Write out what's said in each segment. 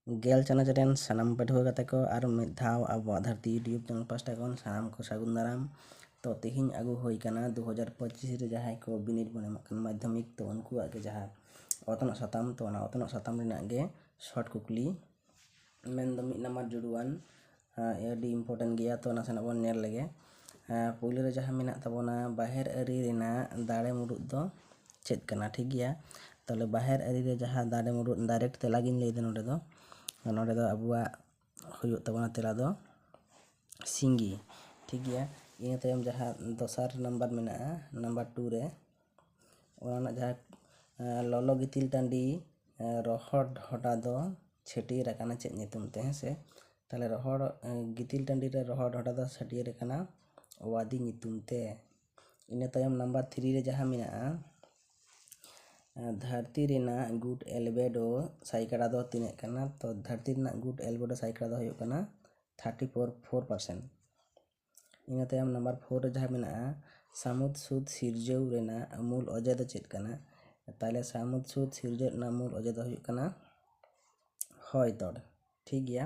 ᱜᱮᱞ ᱪᱟᱱᱟᱪ ᱨᱮᱱ ᱥᱟᱱᱟᱢ ᱯᱟᱹᱴᱷᱩᱣᱟᱹ ᱜᱟᱛᱮ ᱠᱚ ᱟᱨ ᱢᱤᱫ ᱫᱷᱟᱣ ᱟᱵᱚᱣᱟᱜ ᱫᱷᱟᱹᱨᱛᱤ ᱤᱭᱩᱴᱩᱵᱽ ᱪᱮᱱᱮᱞ ᱯᱟᱥᱴᱟ ᱠᱷᱚᱱ ᱥᱟᱱᱟᱢ ᱠᱚ ᱥᱟᱹᱜᱩᱱ ᱫᱟᱨᱟᱢ। ᱛᱚ ᱛᱮᱦᱮᱧ ᱟᱹᱜᱩ ᱦᱩᱭ ᱠᱟᱱᱟ 2025 ᱨᱮ ᱡᱟᱦᱟᱸᱭ ᱠᱚ ᱵᱤᱱᱤᱰ ᱵᱚᱱ ᱮᱢᱚᱜ ᱠᱟᱱᱟ ᱢᱟᱫᱽᱫᱷᱚᱢᱤᱠ, ᱛᱚ ᱩᱱᱠᱩᱣᱟᱜ ᱜᱮ ᱡᱟᱦᱟᱸ ᱚᱛᱱᱚᱜ ᱥᱟᱛᱟᱢ, ᱛᱚ ᱚᱱᱟ ᱚᱛᱱᱚᱜ ᱥᱟᱛᱟᱢ ᱨᱮᱱᱟᱜ ᱜᱮ ᱥᱚᱨᱴ ᱠᱩᱠᱞᱤ ᱢᱮᱱᱫᱚ 1 ᱱᱟᱢᱵᱟᱨ ᱡᱩᱲᱩᱣᱟᱱ ᱟᱹᱰᱤ ᱤᱢᱯᱚᱨᱴᱮᱱᱴ ᱜᱮᱭᱟ। ᱛᱚ ᱱᱟᱥᱮᱱᱟᱜ ᱵᱚᱱ ᱧᱮᱞ ᱞᱮᱜᱮ। ᱯᱳᱭᱞᱳ ᱨᱮ ᱡᱟᱦᱟᱸ ᱢᱮᱱᱟᱜ ᱛᱟᱵᱚᱱᱟ ᱵᱟᱦᱮᱨ ᱟᱹᱨᱤ ᱨᱮᱱᱟᱜ ᱫᱟᱲᱮ ᱢᱩᱲᱩᱫ ᱫᱚ ᱪᱮᱫ ᱠᱟᱱᱟ, ᱴᱷᱤक ᱜᱮᱭᱟ। ᱛᱟᱦᱚᱞᱮ ᱵᱟᱦᱮᱨ ᱟᱹᱨᱤ ᱨᱮ ᱡᱟᱦᱟᱸ ᱫᱟᱲᱮ ᱢᱩᱲᱩᱫ ᱰᱟᱭᱨᱮक्ᱴ ᱛᱮᱞᱟ ᱜᱤᱧ ᱞᱟᱹᱭᱫᱟ ᱱᱚᱰᱮ ᱫᱚ ᱟᱵᱚᱣᱟᱜ ᱦᱩᱭᱩᱜ ᱛᱟᱵᱚᱱᱟ ᱛᱮᱞᱟ ᱫᱚ ᱥᱤᱸᱜᱤ, ᱴᱷᱤक ᱜᱮᱭᱟ। ᱤᱱᱟᱹ ᱛᱟᱭᱚᱢ ᱡᱟᱦᱟᱸ ᱫᱚᱥᱟᱨ ᱱᱟᱢᱵᱟᱨ ᱢᱮᱱᱟᱜᱼᱟ ᱱᱟᱢᱵᱟर 2 ᱨᱮ ᱚᱱᱟ ᱨᱮᱱᱟᱜ ᱡᱟᱦᱟᱸ ᱞᱚᱞᱚ ᱜᱤᱛᱤᱞ ᱴᱟᱺᱰᱤ ᱨᱚᱦᱚᱲ ᱰᱷᱚᱰᱟ ᱫᱚ ᱪᱷᱟᱹᱴᱭᱟᱹᱨ ᱟᱠᱟᱱᱟ ᱪᱮᱫ ᱧᱩᱛᱩᱢ ᱛᱮ, ᱦᱮᱸᱥᱮ। তাহলে রহড় গিতিল টাᱺডি রে রহড় ᱰᱷᱚᱰᱟ ᱫᱚ ᱪᱷᱟᱹᱴᱭᱟᱹᱨ ᱟᱠᱟᱱᱟ ওয়াদি ᱧᱩᱛᱩম ᱛᱮ। ᱤᱱᱟᱹ ᱛᱟᱭᱚᱢ ᱱᱟᱢᱵᱟर 3 ᱨᱮ ᱡᱟᱦᱟᱸ ᱢᱮᱱᱟᱜᱼᱟ ᱫᱷᱟᱹᱨᱛᱤ ᱨᱮᱱᱟᱜ ᱜᱩᱰ ᱮᱞᱵᱮᱰᱳ ᱥᱟᱭᱠᱟᱲᱟ ᱫᱚ ᱛᱤᱱᱟᱹᱜ ᱠᱟᱱᱟ, ᱛᱚ ᱫᱷᱟᱹᱨᱛᱤ ᱨᱮᱱᱟᱜ ᱜᱩᱰ ᱮᱞᱵᱮᱰᱳ ᱥᱟᱭᱠᱟᱲᱟ ᱫᱚ ᱦᱩᱭᱩᱜ ᱠᱟᱱᱟ 34%। ᱤᱱᱟᱹ ᱛᱟᱭᱚᱢ ᱱᱟᱢᱵᱟर 4 ᱨᱮ ᱡᱟᱦᱟᱸ ᱢᱮᱱᱟᱜᱼᱟ ᱥᱟᱹᱢᱩᱫ ᱥᱩᱫ ᱥᱤᱨᱡᱟᱹᱣ ᱨᱮᱱᱟᱜ ᱢᱩᱞ ᱚᱡᱮ ᱫᱚ ᱪᱮᱫ ᱠᱟᱱᱟ, তাহলে ᱥᱟᱹᱢᱩᱫ ᱥᱩᱫ ᱥᱤᱨᱡᱟᱹᱣ ᱨᱮᱱᱟᱜ ᱢᱩᱞ ᱚᱡᱮ ᱫᱚ ᱦᱩᱭᱩᱜ ᱠᱟᱱᱟ ᱦᱚᱭ ᱛᱚᱲ, ᱴᱷᱤᱠ ᱜᱮᱭᱟ।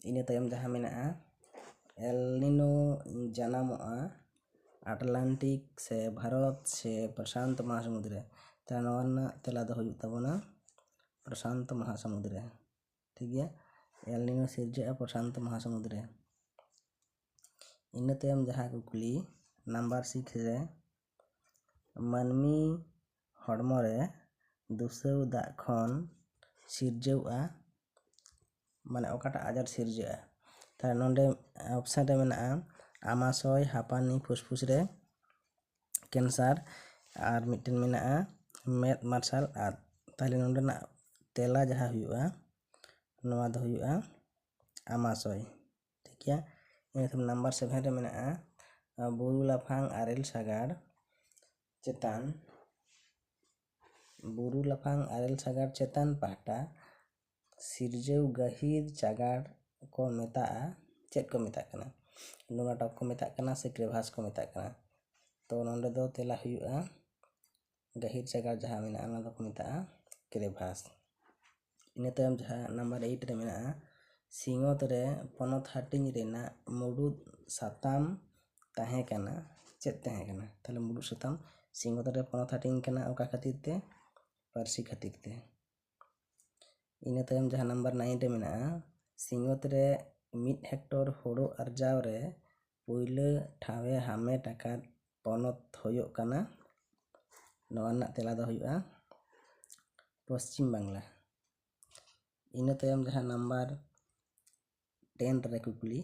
ᱤᱱᱟᱹ ᱛᱟᱭᱚᱢ ᱡᱟᱦᱟᱸ ᱢᱮᱱᱟᱜᱼᱟ এলনিনো জানামোᱜᱼᱟ আটলান্টিক ᱥᱮ ᱵᱷᱟরত ᱥᱮ ᱯᱨᱚᱥᱟন্ত মহাসমুদ্র রে, তাহলে ᱱᱚᱣᱟ ᱨᱮᱱᱟᱜ ᱛᱮᱞᱟ ᱫᱚ ᱦᱩᱭᱩᱜ ᱛᱟᱵᱚᱱᱟ ᱯᱨᱚᱥᱟন্ত মহাসমুদ্র রে, ᱴᱷᱤᱠ ᱜᱮᱭᱟ। এলনিনো ᱥᱤᱨᱡᱟᱹᱜᱼᱟ ᱯᱨᱚᱥᱟন্ত মহাসমুদ্র রে। ᱤᱱᱟᱹ ᱛᱟᱭᱚᱢ ᱡᱟᱦᱟᱸ ᱠᱩᱠᱞᱤ ᱱᱟᱢᱵᱟर 6 ᱨᱮ ᱢᱟᱹᱱᱢᱤ ᱦᱚᱲᱢᱚ ᱨᱮ ᱫᱩᱥᱟᱹᱣ ᱫᱟᱜ ᱠᱷᱚᱱ ᱥᱤᱨᱡᱟᱹᱣᱼᱟ ᱢᱟᱱᱮ ᱚᱠᱟᱴᱟᱜ ᱟᱡᱟᱨ ᱥᱤᱨᱡᱟᱹᱜᱼᱟ, তাহলে ᱱᱚᱰᱮ ᱚᱯᱥᱟᱱ ᱨᱮ ᱢᱮᱱᱟᱜᱼᱟ আমাশয়, হাঁপানি, ফুসফুস রে ক্যান্সার আর মিᱫᱴᱮᱱ ᱢᱮᱱᱟᱜᱼᱟ ᱢᱮᱫ ᱢᱟᱨᱥᱟᱞ ᱟᱫ। তাহলে ᱱᱚᱰᱮᱱᱟᱜ ᱛᱮᱞᱟ ᱡᱟᱦᱟᱸ ᱦᱩᱭᱩᱜᱼᱟ ᱱᱚᱣᱟ ᱫᱚ ᱦᱩᱭᱩᱜᱼᱟ আমাশয়, ᱴᱷᱤᱠ ᱜᱮᱭᱟ। ᱤᱱᱟᱹ ᱛᱟᱭᱚᱢ ᱱᱟᱢᱵᱟर 7 ᱨᱮ ᱢᱮᱱᱟᱜᱼᱟ ᱵᱩᱨᱩ ᱞᱟᱯᱷᱟᱝ ᱟᱨᱮᱞ ᱥᱟᱜᱟᱲ ᱪᱮᱛᱟᱱ ᱯᱟᱦᱴᱟ ᱥᱤᱨᱡᱟᱹᱣ ᱜᱟᱹᱦᱤᱨ ᱪᱟᱜᱟᱲ को मेताआ चेक को मेता कना, नोना टॉप को मेता कना से क्रेभास को मेता कना। तो नोंडे दो तेला हुआ गहिर चगार जहाँ मेना ना दो को मेता क्रेभास। इने तायम जहाँ नंबर 8 रे मेना सिंगोत रे पनोत हाटिंग रेना मुडुद साताम ताहे कना चेक ताहे कना, ताले मुडुद साताम सिंगोत रे पनोत हाटिंग कना ओका खातिर ते पारसी खातिर ते। इने तायम जहाँ नंबर 9 रे मेना सिंगोत रे 1 हेक्टर हुड़ो अर्जाव रे पुइले ठावे हामेट आकार पनोत होयो कना, नोआ रनाग तेला दो हुआ पश्चिम बांग्ला। इने तायम जहाँ नंबर 10 रे कुकली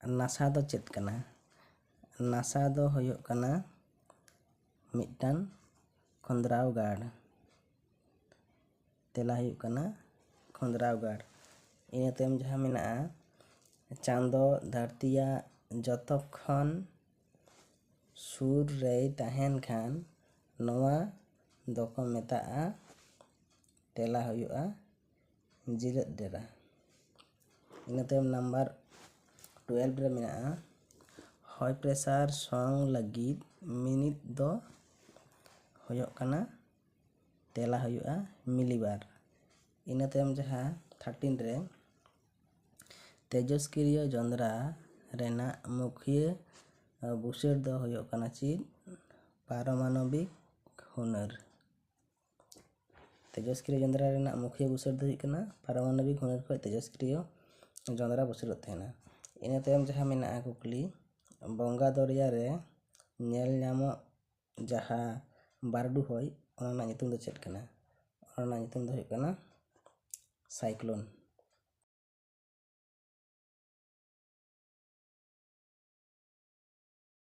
नासा दो चेत कना, नासा दो हुयो कना मिदटान खंद्राव गाड़, तेला हुयो कना खंद्राव गाड़। इने तायम जहाँ मेना चांदो धरतिया जतखन सुर रे ताहेन खान नोआ दोको मेताआ तेला हुआ जिरत डेरा। इने तायम नंबर 12 रे मेना हॉय प्रेशर सॉन्ग लगिद मिनिट दो हुयो कना तेला हुआ मिलीबार। इने तायम जहाँ 13 रे तेजस्क्रिय जंद्रा रेना मुखिया बुसेर दो हुयो कना चीज पारमाणविक हुनर। तेजस्क्रिय जंद्रा रेना मुखिया बुसेर दो हुयो कना पारमाणविक हुनर को तेजस्क्रिय जंद्रा बुसेर तेना। इने तायम जहाँ मेना कुकली बंगा दरिया रे नेल नामो जहाँ बारडू होय ओना ना नितुम दो चेत कना, ओना ना नितुम दो हुयो कना साइक्लोन।